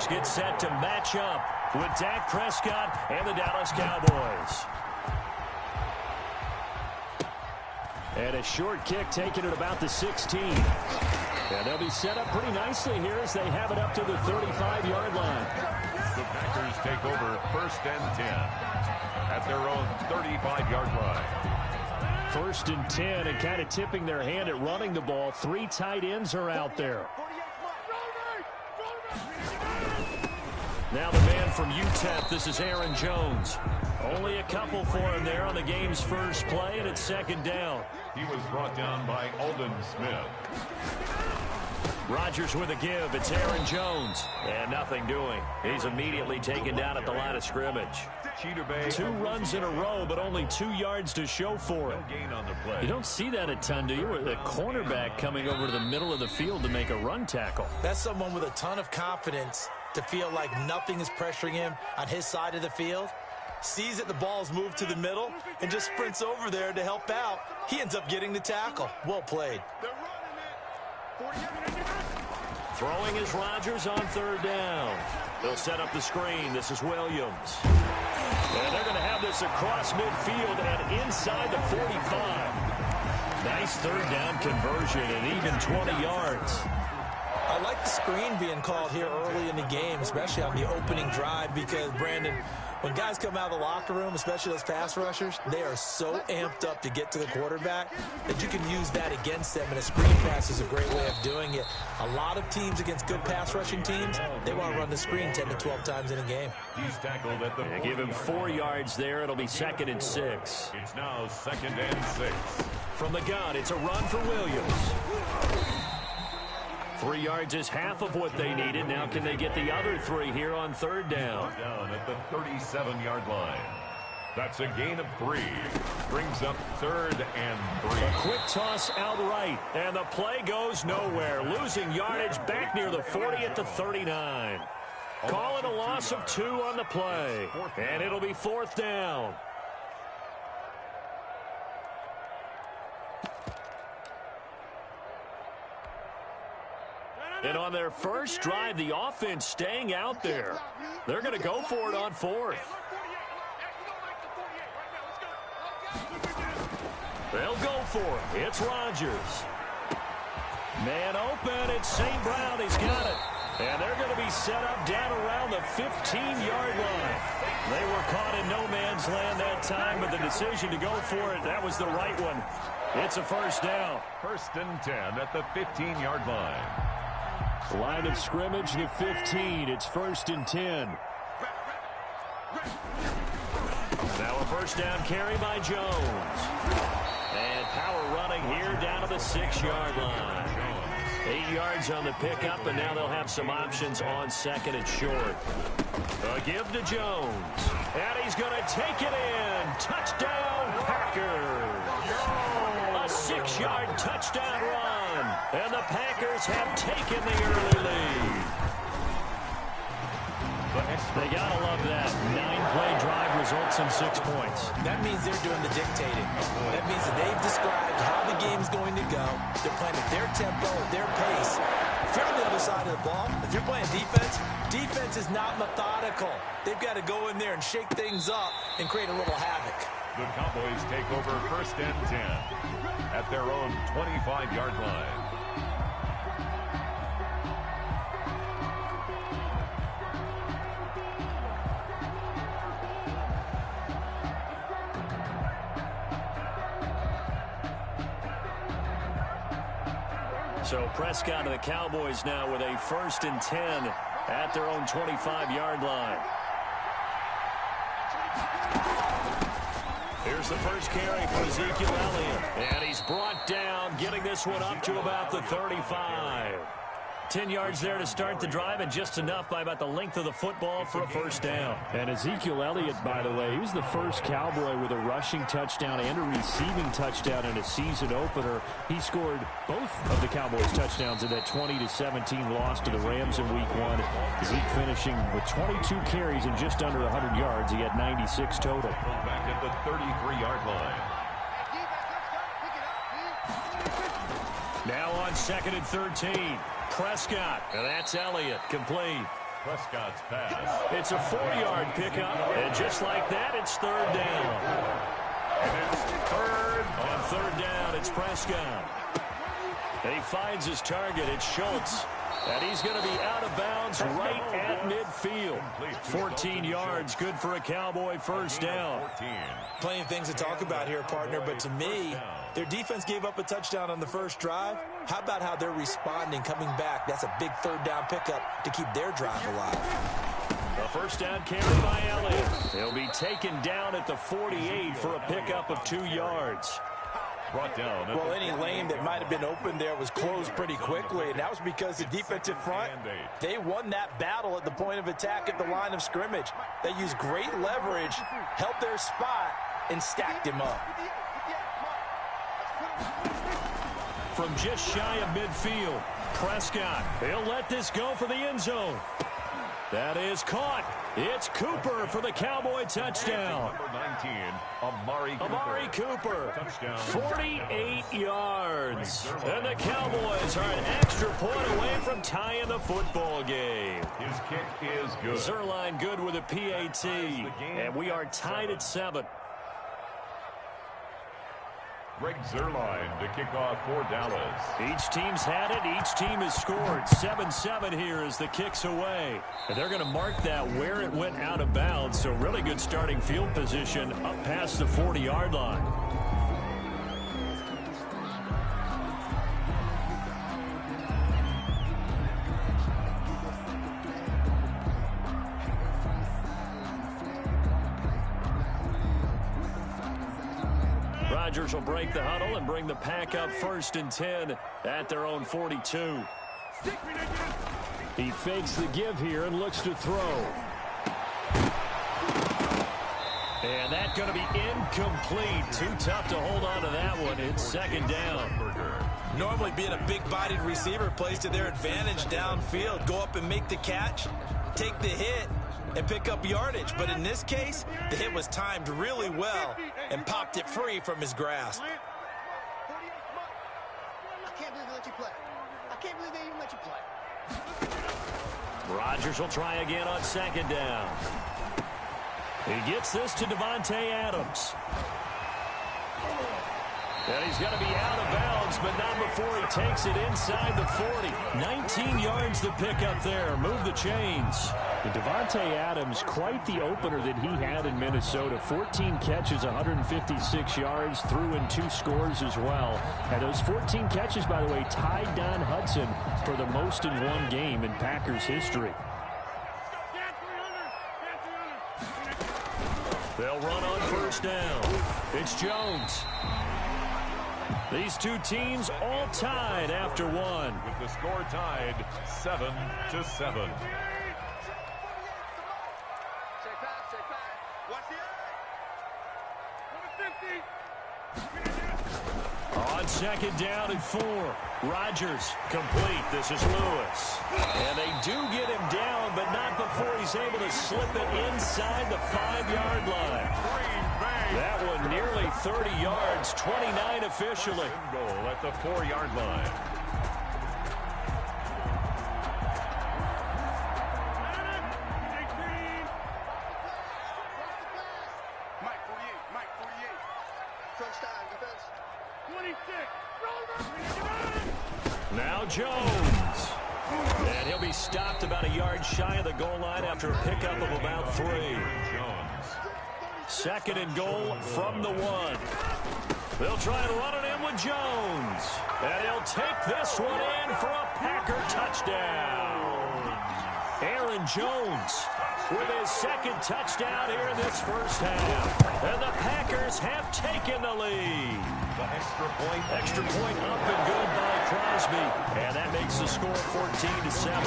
Rodgers gets set to match up with Dak Prescott and the Dallas Cowboys. And a short kick taken at about the 16. And they'll be set up pretty nicely here as they have it up to the 35-yard line. The Packers take over 1st and 10 at their own 35-yard line. 1st and 10, and kind of tipping their hand at running the ball. 3 tight ends are out there. Now the man from UTEP, this is Aaron Jones. Only a couple for him there on the game's first play, and it's 2nd down. He was brought down by Aldon Smith. Rodgers with a give. It's Aaron Jones. And nothing doing. He's immediately taken down at the line of scrimmage. 2 runs in a row, but only 2 yards to show for it. You don't see that a ton, do you? With a cornerback coming over to the middle of the field to make a run tackle. That's someone with a ton of confidence to feel like nothing is pressuring him on his side of the field. Sees that the ball's moved to the middle and just sprints over there to help out. He ends up getting the tackle. Well played. Throwing is Rodgers on 3rd down. They'll set up the screen. This is Williams. And they're going to have this across midfield and inside the 45. Nice 3rd down conversion and even 20 yards. I like the screen being called here early in the game, especially on the opening drive, because, Brandon, when guys come out of the locker room, especially those pass rushers, they are so amped up to get to the quarterback that you can use that against them, and a screen pass is a great way of doing it. A lot of teams against good pass rushing teams, they want to run the screen 10 to 12 times in a game. He's tackled at the give him 4 yards there. It'll be 2nd and 6. It's now 2nd and 6. From the gun, it's a run for Williams. 3 yards is half of what they needed. Now can they get the other 3 here on 3rd down? Down at the 37-yard line. That's a gain of 3. Brings up 3rd and 3. A quick toss outright, and the play goes nowhere. Losing yardage back near the 40 at the 39. Call it a loss of 2 on the play, and it'll be 4th down. And on their first drive, the offense staying out there. They're going to go for it on 4th. They'll go for it. It's Rodgers. Man open. It's St. Brown. He's got it. And they're going to be set up down around the 15-yard line. They were caught in no man's land that time, but the decision to go for it, that was the right one. It's a 1st down. 1st and 10 at the 15-yard line. Line of scrimmage, the 15. It's 1st and 10. Now a 1st down carry by Jones. And power running here down to the 6-yard line. 8 yards on the pickup, and now they'll have some options on 2nd and short. A give to Jones. And he's going to take it in. Touchdown, Packers. A 6-yard touchdown run. And the Packers have taken the early lead. They got to love that. 9-play drive results in 6 points. That means they're doing the dictating. That means that they've described how the game's going to go. They're playing at their tempo, at their pace. If you're on the other side of the ball, if you're playing defense, defense is not methodical. They've got to go in there and shake things up and create a little havoc. The Cowboys take over 1st and 10 at their own 25-yard line. So Prescott and the Cowboys now with a 1st and 10 at their own 25-yard line. Here's the first carry for Ezekiel Elliott. And he's brought down, getting this one up to about the 35. 10 yards there to start the drive, and just enough by about the length of the football for a 1st down. And Ezekiel Elliott, by the way, he was the first Cowboy with a rushing touchdown and a receiving touchdown in a season opener. He scored both of the Cowboys' touchdowns in that 20-17 loss to the Rams in Week 1. Zeke finishing with 22 carries and just under 100 yards. He had 96 total. Back at the 33-yard line. Now on 2nd and 13. Prescott, and that's Elliott, complete. Prescott's pass. It's a 4-yard pickup, and just like that, it's third down. And it's third. On third down, it's Prescott. And he finds his target. It's Schultz. And he's going to be out of bounds right at midfield. 14 yards, good for a Cowboy first down. Plenty of things to talk about here, partner, but to me, their defense gave up a touchdown on the first drive. How about how they're responding, coming back? That's a big third down pickup to keep their drive alive. The first down carry by Elliott. He'll be taken down at the 48 for a pickup of 2 yards. Brought down. Well, any lane that might have been open there was closed pretty quickly, and that was because the defensive front, they won that battle at the point of attack at the line of scrimmage. They used great leverage, held their spot, and stacked him up. From just shy of midfield, Prescott, he'll let this go for the end zone. That is caught. It's Cooper for the Cowboy touchdown. Number 19, Amari Cooper. Touchdown. 48 yards. And the Cowboys are an extra point away from tying the football game. His kick is good. Zerline good with a PAT. And we are tied at 7. Greg Zerline to kick off for Dallas. Each team's had it. Each team has scored. 7-7 here as the kick's away. And they're going to mark that where it went out of bounds. So really good starting field position up past the 40-yard line. Rodgers will break the huddle and bring the pack up 1st and 10 at their own 42. He fakes the give here and looks to throw. And that's going to be incomplete. Too tough to hold on to that one. It's 2nd down. Normally being a big-bodied receiver plays to their advantage downfield. Go up and make the catch, take the hit, and pick up yardage. But in this case, the hit was timed really well and popped it free from his grasp. I can't believe they let you play. I can't believe they even let you play. Rodgers will try again on 2nd down. He gets this to Davante Adams. And he's going to be out of bounds, but not before he takes it inside the 40. 19 yards to pick up there. Move the chains. Davante Adams, quite the opener that he had in Minnesota. 14 catches, 156 yards, threw in 2 scores as well. And those 14 catches, by the way, tied Don Hudson for the most in one game in Packers history. They'll run on 1st down. It's Jones. These two teams all tied after one. With the score tied 7-7. On 2nd down and 4. Rodgers complete. This is Lewis. And they do get him down, but not before he's able to slip it inside the 5-yard line. That one nearly 30 yards, 29 officially. Goal at the 4-yard line. Now Jones. And he'll be stopped about a yard shy of the goal line after a pickup of about 3. 2nd and goal from the 1. They'll try and run it in with Jones. And he'll take this one in for a Packer touchdown. Aaron Jones with his 2nd touchdown here in this first half. And the Packers have taken the lead. The Extra point up and good by Crosby. And that makes the score 14-7.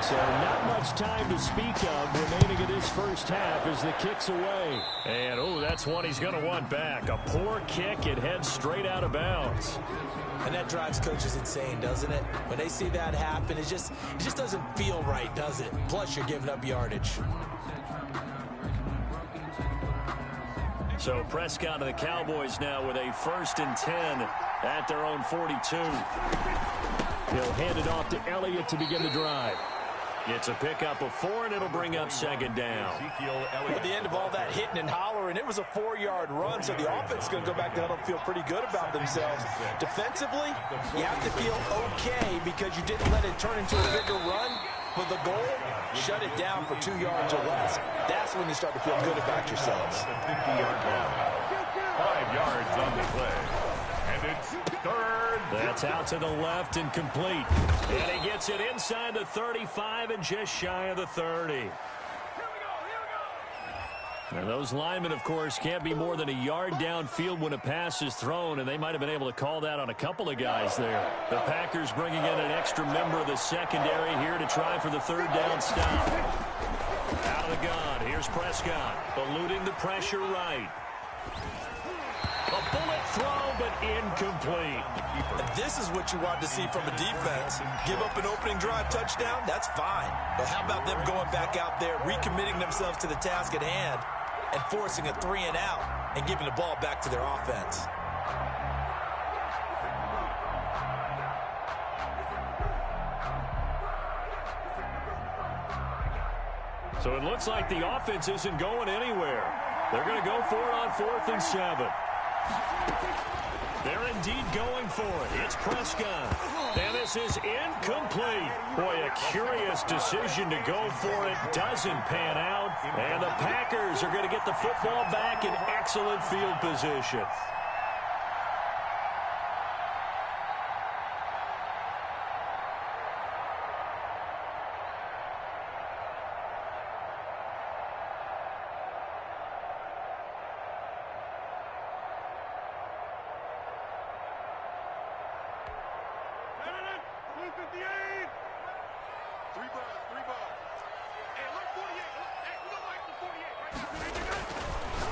So not much time to speak of remaining in this first half as the kick's away. And, oh, that's one he's going to want back. A poor kick. It heads straight out of bounds. And that drives coaches insane, doesn't it? When they see that happen, it just doesn't feel right, does it? Plus, you're giving up yardage. So Prescott and the Cowboys now with a 1st and 10 at their own 42. He'll hand it off to Elliott to begin the drive. It's a pickup of 4, and it'll bring up second down. At the end of all that hitting and hollering, it was a 4-yard run, so the offense is going to go back to huddle and feel pretty good about themselves. Defensively, you have to feel okay because you didn't let it turn into a bigger run, but the goal, shut it down for 2 yards or less. That's when you start to feel good about yourselves. 50-yard line. 5 yards on the play. And it's third. That's out to the left and complete. And he gets it inside the 35 and just shy of the 30. And those linemen, of course, can't be more than a yard downfield when a pass is thrown, and they might have been able to call that on a couple of guys there. The Packers bringing in an extra member of the secondary here to try for the third down stop. Out of the gun, here's Prescott, eluding the pressure right. A bullet throw, but incomplete. And this is what you want to see from a defense. Give up an opening drive touchdown, that's fine. But how about them going back out there, recommitting themselves to the task at hand, and forcing a 3 and out, and giving the ball back to their offense. So it looks like the offense isn't going anywhere. They're going to go for it on 4th and 7. They're indeed going for it. It's Prescott. And this is incomplete. Boy, a curious decision to go for it. Doesn't pan out. And the Packers are going to get the football back in excellent field position.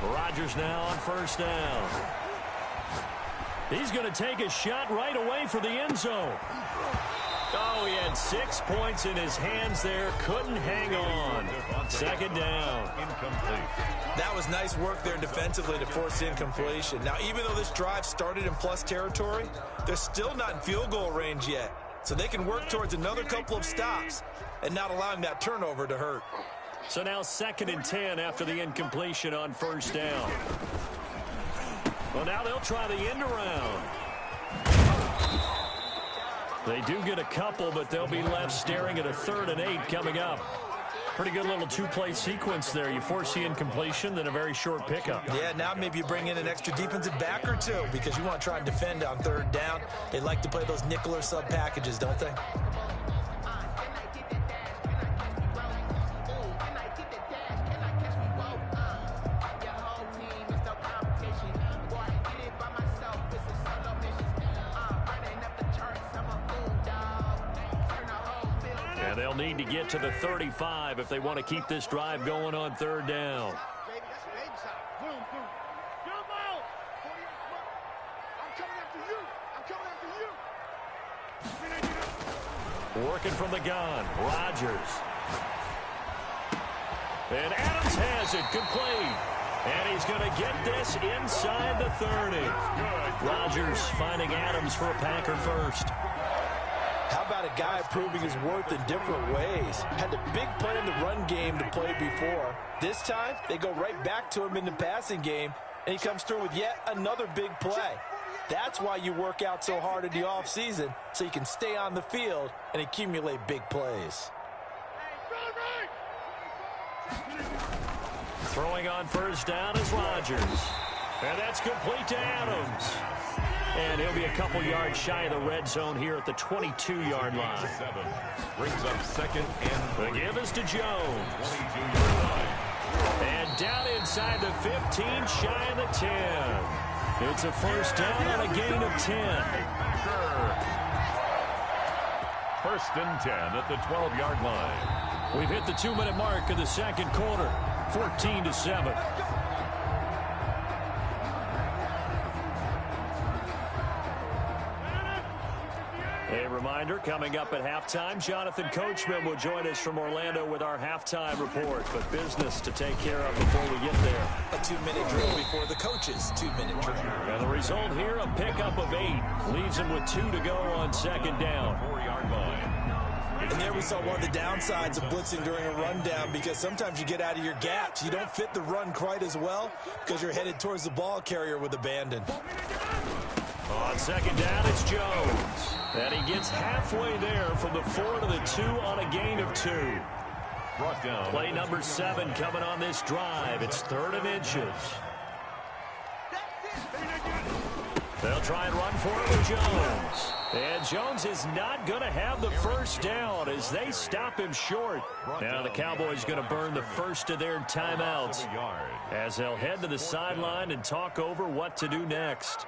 Rodgers now on first down. He's going to take a shot right away for the end zone. Oh, he had 6 points in his hands there. Couldn't hang on. Second down. Incomplete. That was nice work there defensively to force incompletion. Now, even though this drive started in plus territory, they're still not in field goal range yet. So they can work towards another couple of stops and not allowing that turnover to hurt. So now 2nd and 10 after the incompletion on first down. Well, now they'll try the end around. They do get a couple, but they'll be left staring at a 3rd and 8 coming up. Pretty good little 2-play sequence there. You force the incompletion, then a very short pickup. Yeah, now maybe you bring in an extra defensive back or two because you want to try and defend on 3rd down. They like to play those nickel or sub packages, don't they? They'll need to get to the 35 if they want to keep this drive going on 3rd down. Working from the gun, Rodgers. And Adams has it, complete. And he's going to get this inside the 30. Rodgers finding Adams for a Packer first. How about a guy proving his worth in different ways? Had a big play in the run game to play before. This time, they go right back to him in the passing game, and he comes through with yet another big play. That's why you work out so hard in the offseason, so you can stay on the field and accumulate big plays. Throwing on first down is Rodgers. And that's complete to Adams. And he'll be a couple yards shy of the red zone here at the 22-yard line. Brings up 2nd and The give is to Jones. 22-yard line. And down inside the 15, shy of the 10. It's a first down on a gain of 10. 1st and 10 at the 12-yard line. We've hit the 2-minute mark of the second quarter. 14-7. A reminder, coming up at halftime, Jonathan Coachman will join us from Orlando with our halftime report. But business to take care of before we get there. A 2-minute drill before the coach's 2-minute drill. And the result here, a pickup of 8. Leaves him with 2 to go on second down. 4-yard line. And there we saw one of the downsides of blitzing during a rundown, because sometimes you get out of your gaps. You don't fit the run quite as well because you're headed towards the ball carrier with abandon. On second down, it's Jones. And he gets halfway there from the 4 to the 2 on a gain of 2. Brought down. Play number 7 coming on this drive. It's 3rd and inches. They'll try and run for it with Jones. And Jones is not going to have the first down as they stop him short. Now the Cowboys going to burn the first of their timeouts as they'll head to the sideline and talk over what to do next.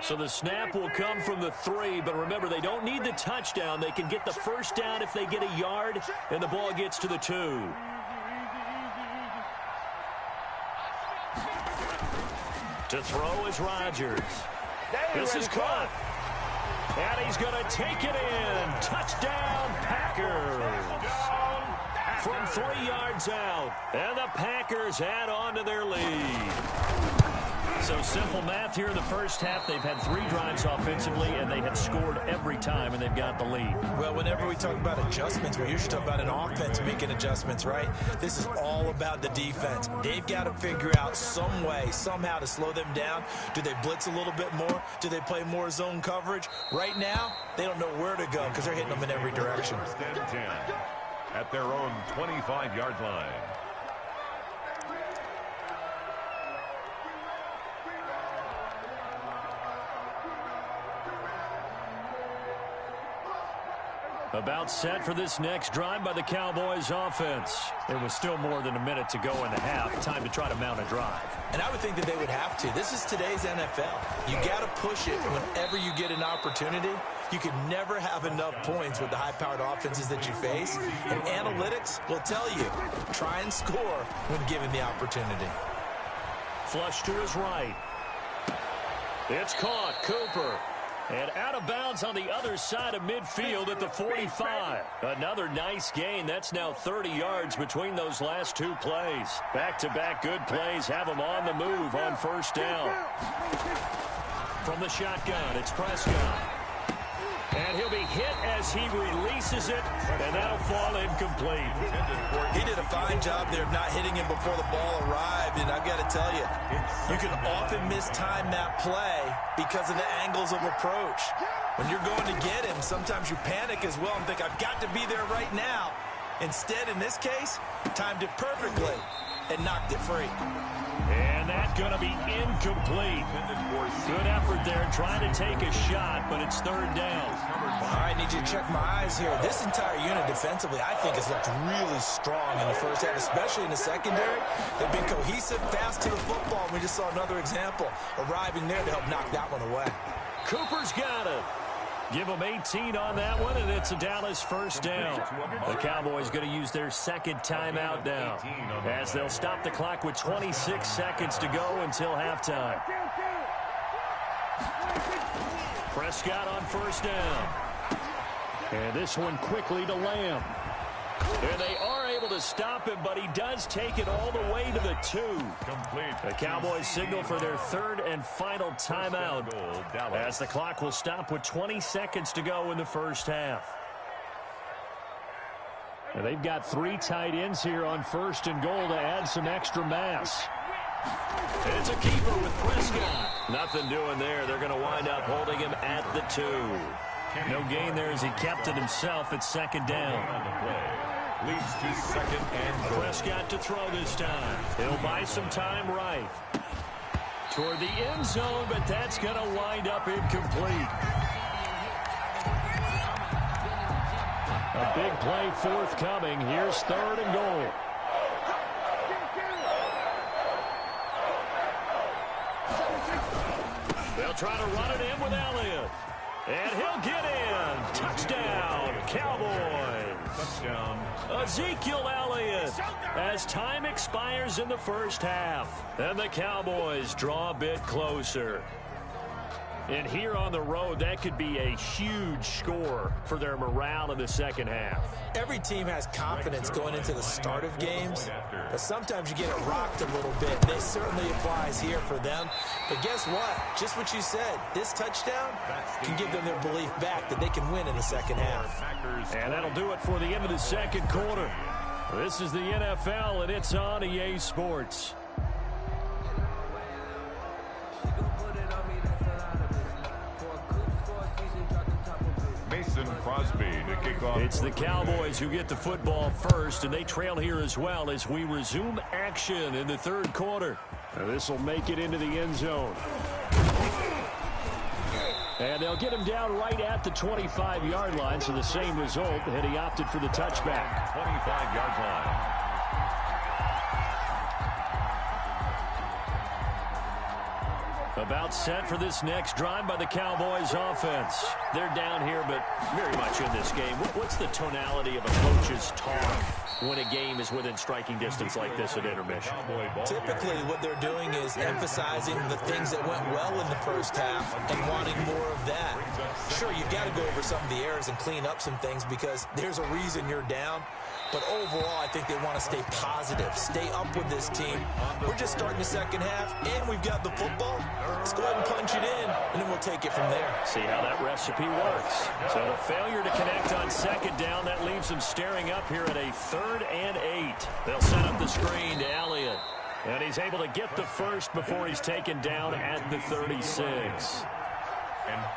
So the snap will come from the 3, but remember, they don't need the touchdown. They can get the first down if they get a yard, and the ball gets to the 2. To throw is Rodgers. This is caught. And he's going to take it in. Touchdown, Packers. From 3 yards out. And the Packers add on to their lead. So simple math here in the first half. They've had 3 drives offensively, and they have scored every time, and they've got the lead. Well, whenever we talk about adjustments, we usually talk about an offense making adjustments, right? This is all about the defense. They've got to figure out some way, somehow to slow them down. Do they blitz a little bit more? Do they play more zone coverage? Right now, they don't know where to go because they're hitting them in every direction. First and 10 at their own 25-yard line. About set for this next drive by the Cowboys offense. There was still more than a minute to go in the half. Time to try to mount a drive. And I would think that they would have to. This is today's NFL. You got to push it whenever you get an opportunity. You can never have enough points with the high-powered offenses that you face. And analytics will tell you, try and score when given the opportunity. Flush to his right. It's caught. Cooper. And out of bounds on the other side of midfield at the 45. Another nice gain. That's now 30 yards between those last 2 plays. Back-to-back good plays have them on the move on first down. From the shotgun, it's Prescott. And he'll be hit as he releases it, and that'll fall incomplete. He did a fine job there of not hitting him before the ball arrived, and I've got to tell you, you can often mistime that play because of the angles of approach. When you're going to get him, sometimes you panic as well and think, I've got to be there right now. Instead, in this case, timed it perfectly and knocked it free. And that's going to be incomplete. Good effort there trying to take a shot, but it's 3rd down. All right, I need you to check my eyes here. This entire unit defensively, I think, has looked really strong in the first half, especially in the secondary. They've been cohesive, fast to the football, and we just saw another example arriving there to help knock that one away. Cooper's got it. Give them 18 on that one, and it's a Dallas first down. The Cowboys going to use their 2nd timeout now, as they'll stop the clock with 26 seconds to go until halftime. Prescott on first down. And this one quickly to Lamb. And they are able to stop him, but he does take it all the way to the 2. The Cowboys signal for their 3rd and final timeout, as the clock will stop with 20 seconds to go in the first half. And they've got 3 tight ends here on 1st and goal to add some extra mass. And it's a keeper with Prescott. Nothing doing there. They're going to wind up holding him at the 2. No gain there as he kept it himself at 2nd down. Leads to 2nd and goal. Prescott to throw this time. He'll buy some time right. Toward the end zone, but that's going to wind up incomplete. A big play forthcoming. Here's 3rd and goal. They'll try to run it in with Elliott. And he'll get in. Touchdown, Cowboys. Touchdown. Ezekiel Elliott as time expires in the first half. And the Cowboys draw a bit closer. And here on the road, that could be a huge score for their morale in the second half. Every team has confidence going into the start of games, but sometimes you get it rocked a little bit. This certainly applies here for them. But guess what? Just what you said, this touchdown can give them their belief back that they can win in the second half. And that'll do it for the end of the second quarter. This is the NFL, and it's on EA Sports. Crosby to kick off. It's the Cowboys who get the football first, and they trail here as well as we resume action in the third quarter. This will make it into the end zone. And they'll get him down right at the 25-yard line, so the same result, and he opted for the touchback. 25-yard line. About set for this next drive by the Cowboys offense. They're down here, but very much in this game. What's the tonality of a coach's talk when a game is within striking distance like this at intermission? Typically, what they're doing is emphasizing the things that went well in the first half and wanting more of that. Sure, you've got to go over some of the errors and clean up some things because there's a reason you're down. But overall, I think they want to stay positive, stay up with this team. We're just starting the second half, and we've got the football. Let's go ahead and punch it in, and then we'll take it from there. See how that recipe works. So the failure to connect on second down, that leaves them staring up here at a 3rd and 8. They'll set up the screen to Elliott. And he's able to get the first before he's taken down at the 36.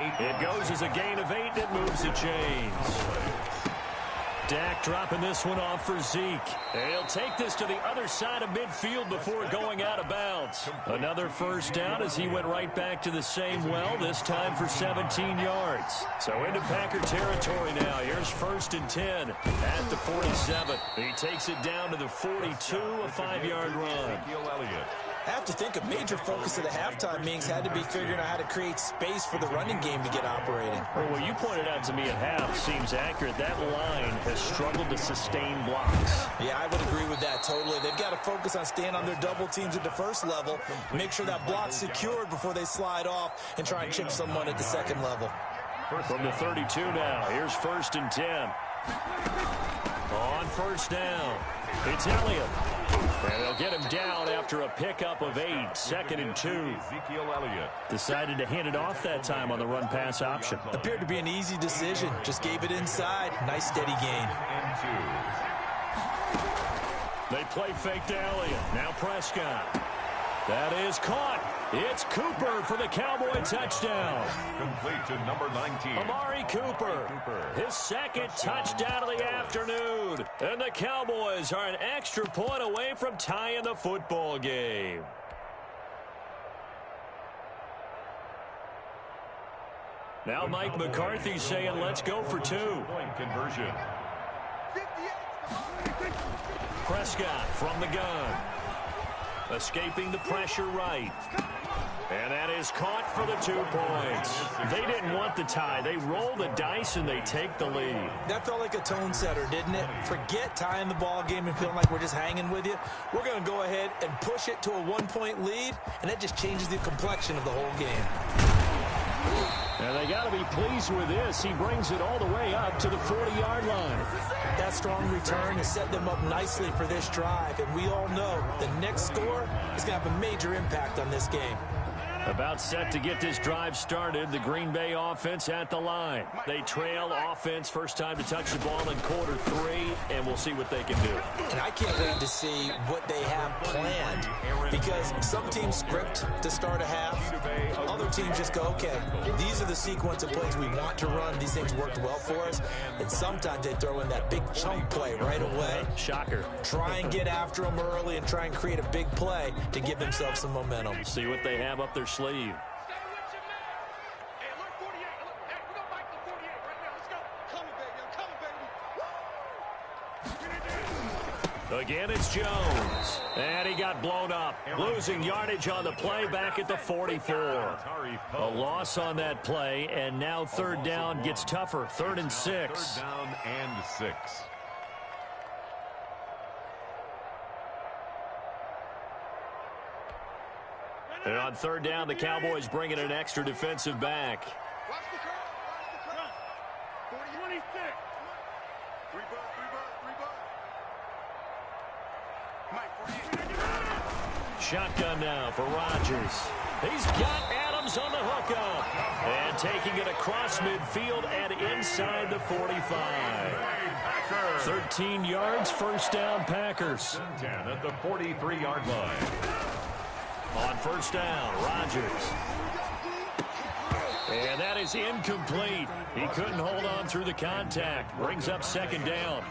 It goes as a gain of 8, and it moves the chains. Dak dropping this one off for Zeke. He'll take this to the other side of midfield before going out of bounds. Another first down as he went right back to the same well, this time for 17 yards. So into Packer territory now. Here's 1st and 10 at the 47. He takes it down to the 42, a 5-yard run. I have to think a major focus of the halftime meetings had to be figuring out how to create space for the running game to get operating. Well, what you pointed out to me at half seems accurate. That line has struggled to sustain blocks. Yeah, I would agree with that totally. They've got to focus on staying on their double teams at the first level, make sure that block's secured before they slide off and try and chip someone at the second level. From the 32 now, here's 1st and 10. On first down, it's Elliott. And they'll get him down after a pickup of 8, 2nd and 2. Decided to hand it off that time on the run-pass option. Appeared to be an easy decision. Just gave it inside. Nice steady gain. They play fake to Elliott. Now Prescott. That is caught. It's Cooper for the Cowboy touchdown. Complete to number 19. Amari Cooper. His 2nd touchdown of the afternoon. And the Cowboys are an extra point away from tying the football game. Now Mike McCarthy saying, let's go for 2. Point conversion. Prescott from the gun. Escaping the pressure right. And that is caught for the 2 points. They didn't want the tie. They roll the dice and they take the lead. That felt like a tone setter, didn't it? Forget tying the ball game and feeling like we're just hanging with you. We're going to go ahead and push it to a 1-point lead, and that just changes the complexion of the whole game. And they got to be pleased with this. He brings it all the way up to the 40-yard line. That strong return has set them up nicely for this drive, and we all know the next score is going to have a major impact on this game. About set to get this drive started, the Green Bay offense at the line. They trail offense, first time to touch the ball in quarter 3, and we'll see what they can do. And I can't wait to see what they have planned, because some teams script to start a half. Other teams just go, okay, these are the sequence of plays we want to run. These things worked well for us. And sometimes they throw in that big chunk play right away. Shocker. Try and get after them early and try and create a big play to give themselves some momentum. See what they have up their sleeve. Again, it's Jones. And he got blown up. Losing yardage on the play back at the 44. A loss on that play, and now 3rd down gets tougher. 3rd and 6. 3rd down and 6. And on third down, the Cowboys bring in an extra defensive back. Watch the curve. 26. Three butt. Shotgun now for Rodgers. He's got Adams on the hookup. And taking it across midfield and inside the 45. 13 yards, first down, Packers. 10 at the 43-yard line. On first down, Rodgers. And that is incomplete. He couldn't hold on through the contact. Brings up second down.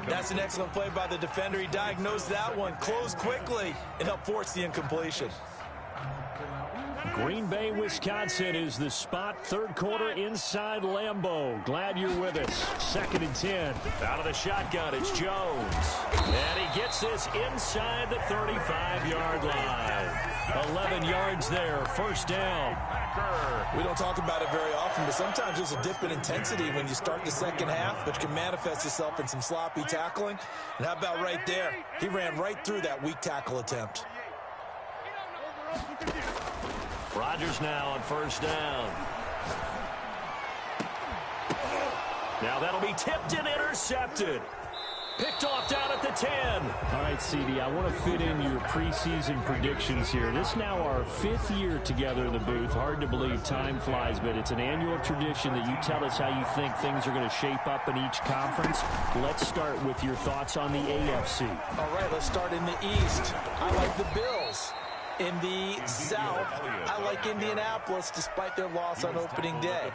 That's an excellent play by the defender. He diagnosed that one, closed quickly, and helped force the incompletion. Green Bay, Wisconsin is the spot. Third quarter inside Lambeau. Glad you're with us. Second and 10. Out of the shotgun, it's Jones. And he gets this inside the 35-yard line. 11 yards there, first down. We don't talk about it very often, but sometimes there's a dip in intensity when you start the second half, which can manifest itself in some sloppy tackling. And how about right there? He ran right through that weak tackle attempt. Rodgers now on first down. Now that'll be tipped and intercepted. Picked off down at the 10. All right, CD, I want to fit in your preseason predictions here. This is now our 5th year together in the booth. Hard to believe time flies, but it's an annual tradition that you tell us how you think things are going to shape up in each conference. Let's start with your thoughts on the AFC. All right, let's start in the East. I like the Bills. In the South, I like Indianapolis despite their loss on opening day.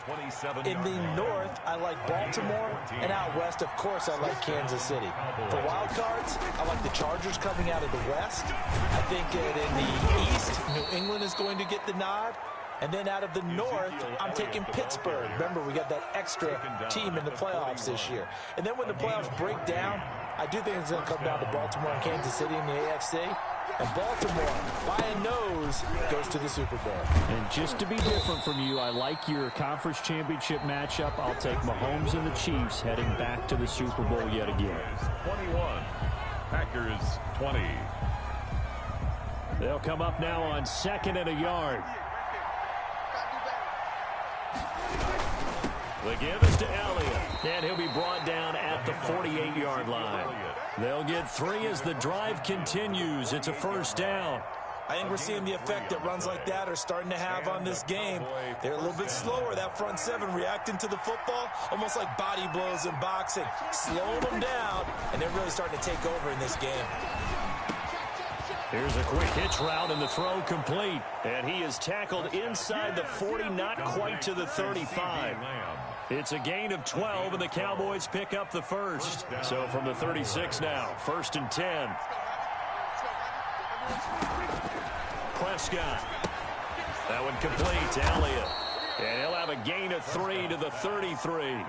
In the North, I like Baltimore. And out West, of course, I like Kansas City. For wild cards, I like the Chargers coming out of the West. I think that in the East, New England is going to get the nod. And then out of the North, I'm taking Pittsburgh. Remember, we got that extra team in the playoffs this year. And then when the playoffs break down, I do think it's going to come down to Baltimore and Kansas City in the AFC. And Baltimore, by a nose, goes to the Super Bowl. And just to be different from you, I like your conference championship matchup. I'll take Mahomes and the Chiefs heading back to the Super Bowl yet again. 21. Packers 20. They'll come up now on 2nd and a yard. The give is to Elliott, and he'll be brought down at the 48-yard line. They'll get 3 as the drive continues. It's a first down. I think we're seeing the effect that runs like that are starting to have on this game. They're a little bit slower, that front seven, reacting to the football, almost like body blows in boxing, slowing them down, and they're really starting to take over in this game. Here's a quick hitch route, and the throw complete. And he is tackled inside the 40, not quite to the 35. It's a gain of 12, and the Cowboys pick up the first. So from the 36 now, 1st and 10. Prescott. That one complete to Elliott. And he'll have a gain of 3 to the 33.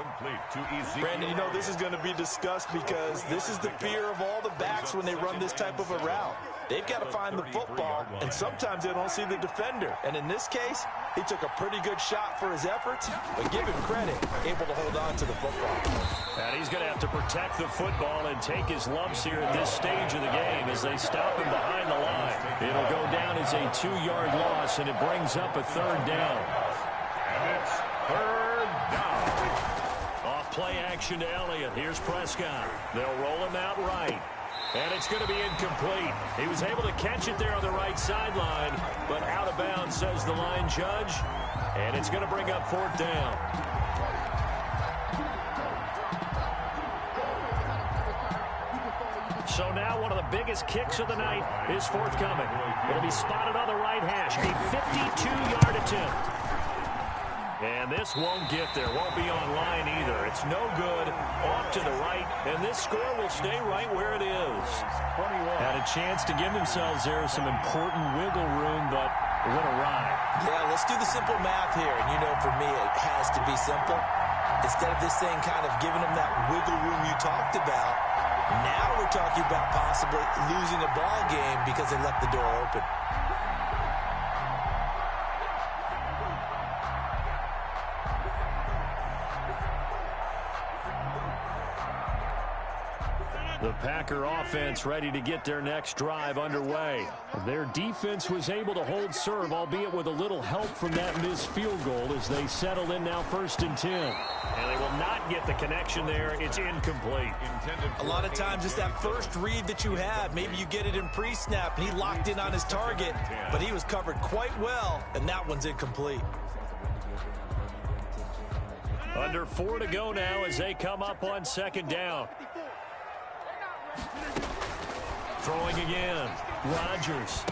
Brandon, you know, this is going to be discussed because this is the fear of all the backs when they run this type of a route. They've got to find the football, and sometimes they don't see the defender. And in this case, he took a pretty good shot for his efforts, but give him credit, able to hold on to the football. And he's going to have to protect the football and take his lumps here at this stage of the game as they stop him behind the line. It'll go down as a 2-yard loss, and it brings up a 3rd down. And it's 3rd down. Off play action to Elliott. Here's Prescott. They'll roll him out right. And it's going to be incomplete. He was able to catch it there on the right sideline, but out of bounds, says the line judge. And it's going to bring up 4th down. So now one of the biggest kicks of the night is forthcoming. It'll be spotted on the right hash. A 52-yard attempt. And this won't get there. Won't be on line either. It's no good. Off to the right. And this score will stay right where it is. 21. Had a chance to give themselves there some important wiggle room, but what a ride. Yeah, let's do the simple math here. And you know, for me, it has to be simple. Instead of this thing kind of giving them that wiggle room you talked about, now we're talking about possibly losing a ball game because they left the door open. The Packer offense ready to get their next drive underway. Their defense was able to hold serve, albeit with a little help from that missed field goal as they settle in now 1st and 10. And they will not get the connection there. It's incomplete. A lot of times it's that first read that you have. Maybe you get it in pre-snap, and he locked in on his target, but he was covered quite well, and that one's incomplete. Under 4 to go now as they come up on 2nd down. Throwing again. Rodgers.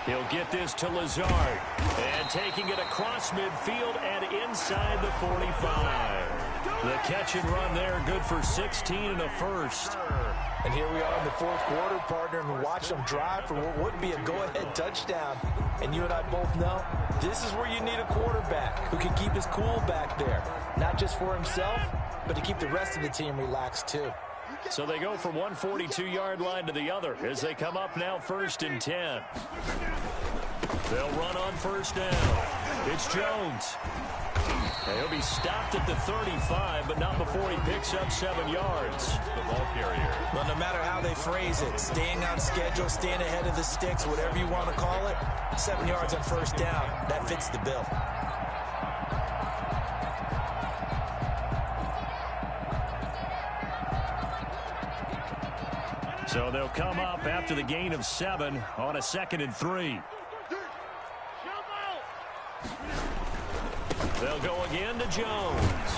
He'll get this to Lazard. And taking it across midfield and inside the 45. The catch and run there, good for 16 and a first. And here we are in the 4th quarter, partner, and watch them drive for what would be a go-ahead touchdown. And you and I both know this is where you need a quarterback who can keep his cool back there. Not just for himself, but to keep the rest of the team relaxed too. So they go from one 42-yard line to the other as they come up now 1st and 10. They'll run on 1st down. It's Jones. He'll be stopped at the 35, but not before he picks up 7 yards. The ball carrier. Well, no matter how they phrase it, staying on schedule, staying ahead of the sticks, whatever you want to call it, 7 yards on 1st down, that fits the bill. So they'll come up after the gain of 7 on a 2nd and 3. They'll go again to Jones.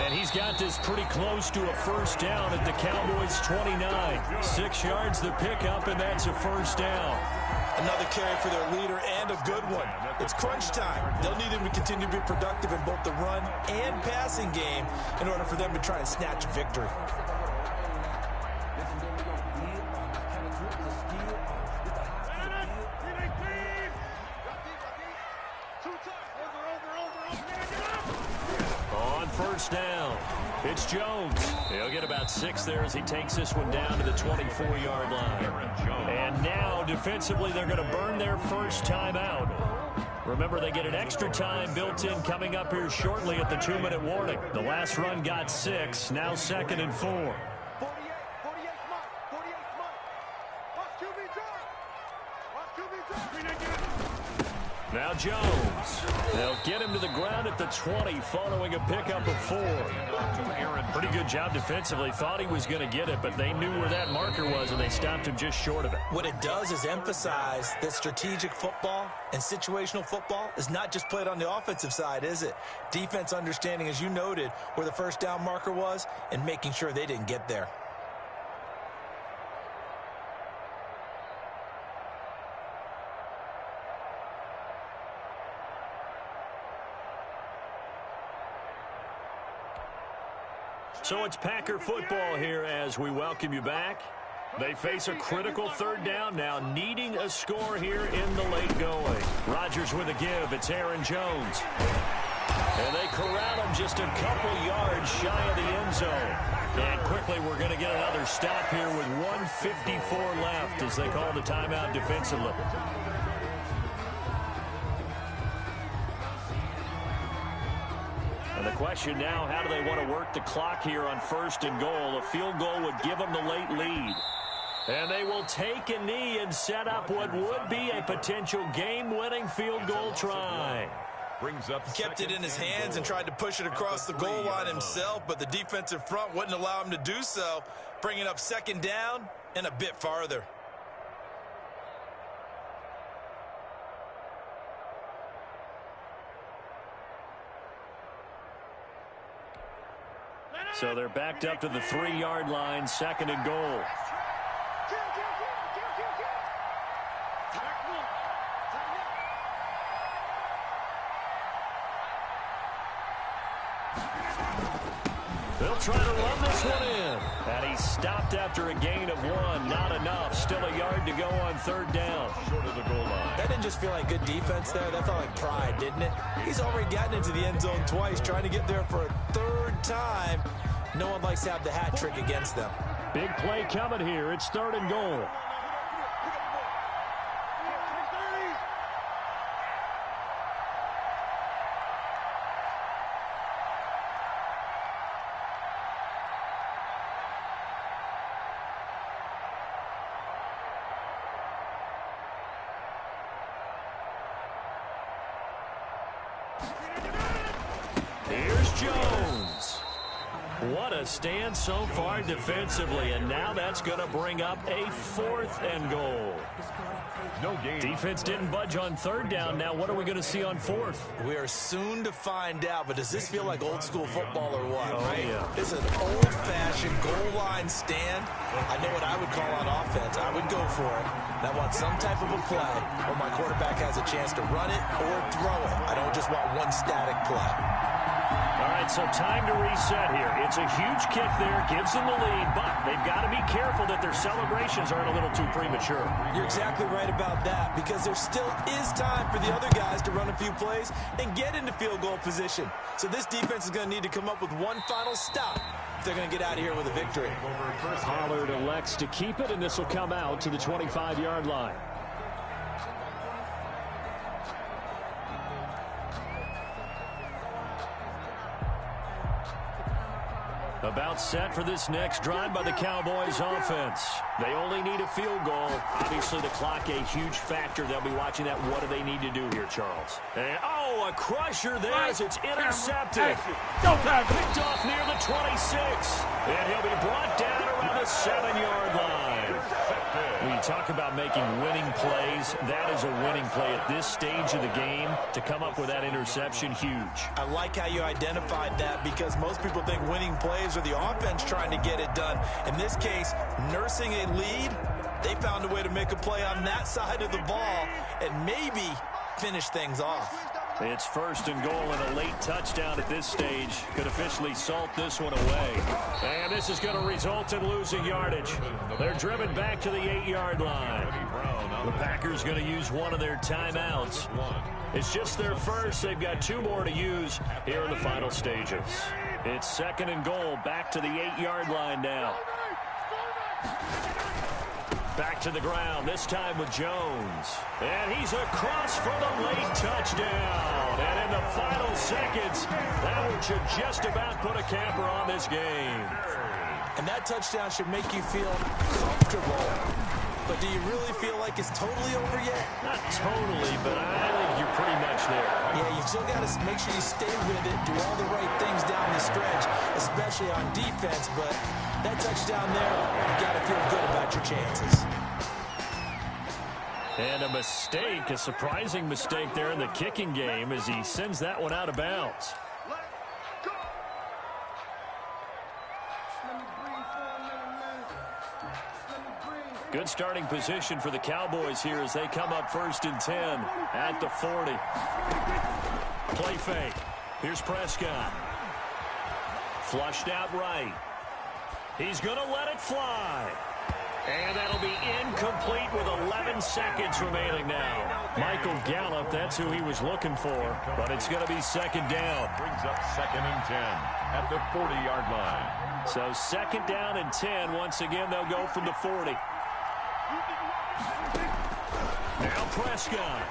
And he's got this pretty close to a 1st down at the Cowboys' 29. 6 yards the pickup, and that's a 1st down. Another carry for their leader and a good one. It's crunch time. They'll need him to continue to be productive in both the run and passing game in order for them to try and snatch a victory. On 1st down, it's Jones. He'll get about 6 there as he takes this one down to the 24-yard line. And now, defensively, they're going to burn their first timeout. Remember, they get an extra time built in coming up here shortly at the 2-minute warning. The last run got 6, now 2nd and 4. Now Jones. They'll get him to the ground at the 20 following a pickup of 4. Pretty good job defensively. Thought he was going to get it, but they knew where that marker was, and they stopped him just short of it. What it does is emphasize that strategic football and situational football is not just played on the offensive side, is it? Defense understanding, as you noted, where the 1st down marker was and making sure they didn't get there. So it's Packer football here as we welcome you back. They face a critical 3rd down now, needing a score here in the late going. Rodgers with a give. It's Aaron Jones. And they corral him just a couple yards shy of the end zone. And quickly we're going to get another stop here with 1:54 left as they call the timeout defensively. And the question now, how do they want to work the clock here on 1st and goal? A field goal would give them the late lead. And they will take a knee and set up what would be a potential game-winning field goal try. Brings up Kept it in his hands and tried to push it across the goal line himself, but the defensive front wouldn't allow him to do so, bringing up 2nd down and a bit farther. So they're backed up to the 3-yard line, 2nd and goal. They'll try to run this one in. And he stopped after a gain of 1. Not enough. Still a yard to go on 3rd down. Short of the goal line. That didn't just feel like good defense there. That felt like pride, didn't it? He's already gotten into the end zone twice, trying to get there for a 3rd time. No one likes to have the hat trick against them. Big play coming here. It's 3rd and goal. Jones. What a stand so far defensively, and now that's going to bring up a 4th and goal. No gain. Defense didn't budge on 3rd down. Now what are we going to see on 4th? We are soon to find out, but does this feel like old school football or what, right? Yeah. This is an old-fashioned goal line stand. I know what I would call on offense. I would go for it. And I want some type of a play where my quarterback has a chance to run it or throw it. I don't just want one static play. All right, so time to reset here. It's a huge kick there, gives them the lead, but they've got to be careful that their celebrations aren't a little too premature. You're exactly right about that, because there still is time for the other guys to run a few plays and get into field goal position. So this defense is going to need to come up with one final stop if they're going to get out of here with a victory. Pollard elects to keep it, and this will come out to the 25-yard line. About set for this next drive by the Cowboys offense. They only need a field goal. Obviously, the clock a huge factor. They'll be watching that. What do they need to do here, Charles? And, a crusher there as it's intercepted. Picked off near the 26. And he'll be brought down around the 7-yard line. When you talk about making winning plays, that is a winning play at this stage of the game. To come up with that interception, huge. I like how you identified that, because most people think winning plays are the offense trying to get it done. In this case, nursing a lead, they found a way to make a play on that side of the ball and maybe finish things off. It's 1st and goal, and a late touchdown at this stage could officially salt this one away. And this is going to result in losing yardage. They're driven back to the 8-yard line. The Packers going to use one of their timeouts. It's just their first. They've got 2 more to use here in the final stages. It's 2nd and goal, back to the 8-yard line now. Back to the ground, this time with Jones. And he's across for the late touchdown. And in the final seconds, that one should just about put a capper on this game. And that touchdown should make you feel comfortable. But do you really feel like it's totally over yet? Not totally, but I think you're pretty much there. Yeah, you still got to make sure you stay with it, do all the right things down the stretch, especially on defense. But that touchdown there, you got to feel good about your chances. And a mistake, a surprising mistake there in the kicking game as he sends that one out of bounds. Good starting position for the Cowboys here as they come up 1st and 10 at the 40. Play fake. Here's Prescott. Flushed out right. He's going to let it fly. And that'll be incomplete with 11 seconds remaining now. Michael Gallup, that's who he was looking for, but it's going to be 2nd down. Brings up 2nd and 10 at the 40-yard line. So 2nd down and 10. Once again, they'll go from the 40. Now Prescott.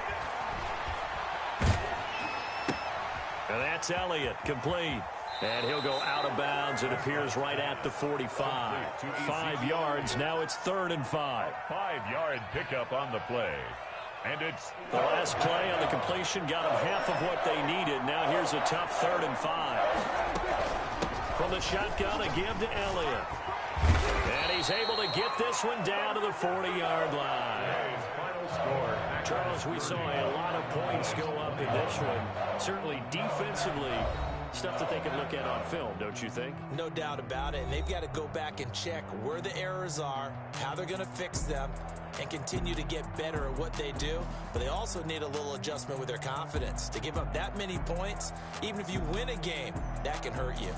And that's Elliott, complete. And he'll go out of bounds. It appears right at the 45. 5 yards. Now it's 3rd and 5. 5-yard pickup on the play. And it's the last play on the completion got them half of what they needed. Now here's a tough 3rd and 5. From the shotgun, a give to Elliott. And he's able to get this one down to the 40-yard line. Final score. Charles, we saw a lot of points go up in this one. Certainly defensively, stuff that they can look at on film, don't you think? No doubt about it. And they've got to go back and check where the errors are, how they're going to fix them, and continue to get better at what they do. But they also need a little adjustment with their confidence. To give up that many points, even if you win a game, that can hurt you.